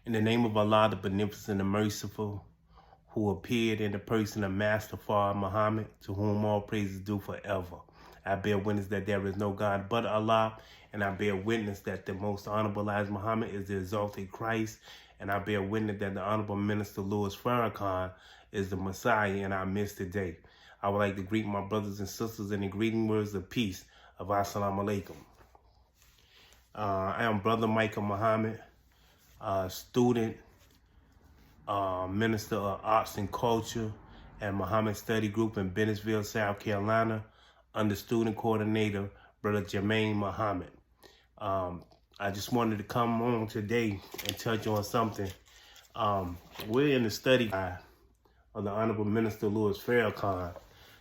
In the name of Allah, the Beneficent and Merciful, who appeared in the person of Master Farrakhan Muhammad, to whom all praise is due forever. I bear witness that there is no God but Allah, and I bear witness that the most honorable Elijah Muhammad is the exalted Christ, and I bear witness that the Honorable Minister Louis Farrakhan is the Messiah in our midst today. I would like to greet my brothers and sisters in the greeting words of peace of Assalamu Alaikum. I am Brother Michael Muhammad, student, Minister of Arts and Culture at Muhammad Study Group in Bennettsville, South Carolina, under student coordinator, Brother Jermaine Muhammad. I just wanted to come on today and touch on something. We're in the study of the Honorable Minister Louis Farrakhan,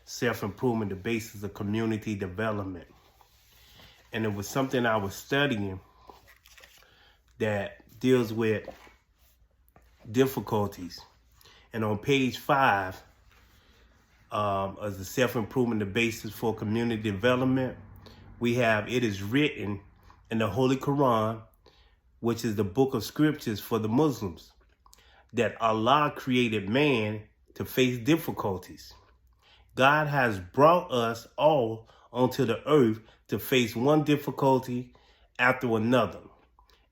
Self-Improvement, the Basis of Community Development. And it was something I was studying that deals with difficulties. And on page 5 of the Self-Improvement, the Basis for Community Development, we have, it is written in the Holy Quran, which is the book of scriptures for the Muslims, that Allah created man to face difficulties. God has brought us all onto the earth to face one difficulty after another.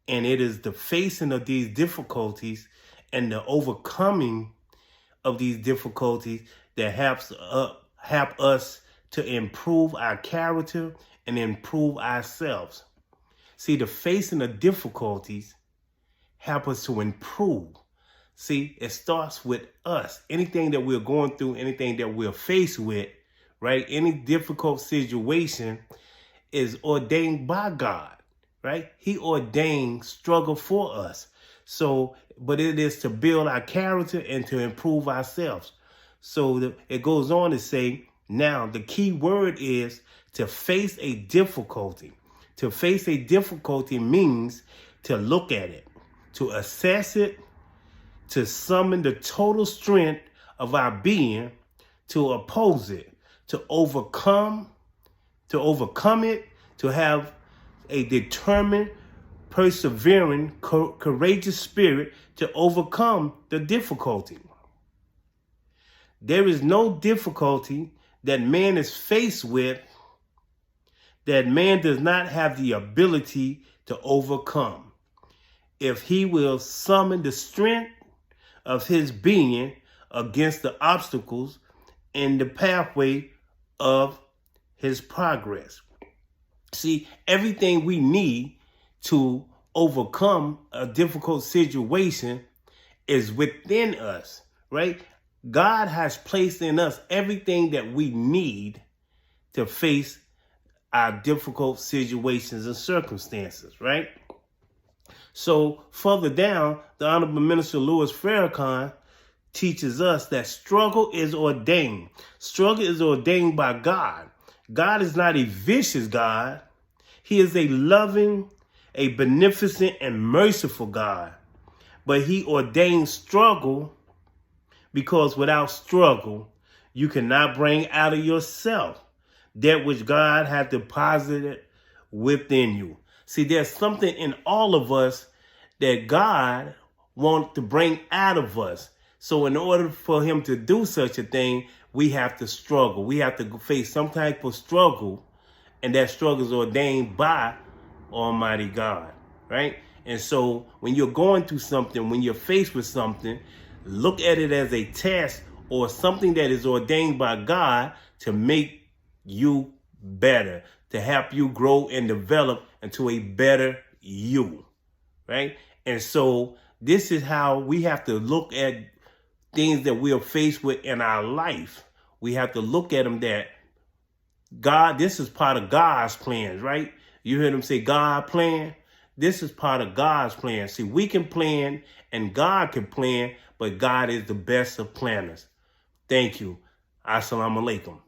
And it is the facing of these difficulties and the overcoming of these difficulties that help us to improve our character and improve ourselves. See, the facing of difficulties help us to improve. See, it starts with us. Anything that we're going through, anything that we're faced with, right? Any difficult situation is ordained by God, right? He ordained struggle for us. So, but it is to build our character and to improve ourselves. So it goes on to say, now the key word is to face a difficulty. To face a difficulty means to look at it, to assess it, to summon the total strength of our being, to oppose it, to overcome it, to have a determined, persevering, courageous spirit to overcome the difficulty. There is no difficulty that man is faced with that man does not have the ability to overcome, if he will summon the strength of his being against the obstacles in the pathway of his progress. See, everything we need to overcome a difficult situation is within us, right? God has placed in us everything that we need to face our difficult situations and circumstances, right? So further down, the Honorable Minister Louis Farrakhan teaches us that struggle is ordained. Struggle is ordained by God. God is not a vicious God. He is a loving, a beneficent, and merciful God. But he ordains struggle because without struggle, you cannot bring out of yourself that which God has deposited within you. See, there's something in all of us that God wants to bring out of us. So in order for him to do such a thing, we have to struggle. We have to face some type of struggle, and that struggle is ordained by Almighty God, right? And so when you're going through something, when you're faced with something, look at it as a test or something that is ordained by God to make you better, to help you grow and develop into a better you, right? And so this is how we have to look at things that we are faced with in our life. We have to look at them that God, this is part of God's plans, right? You heard them say God plan. This is part of God's plan. See, we can plan and God can plan, but God is the best of planners. Thank you. Assalamu alaikum.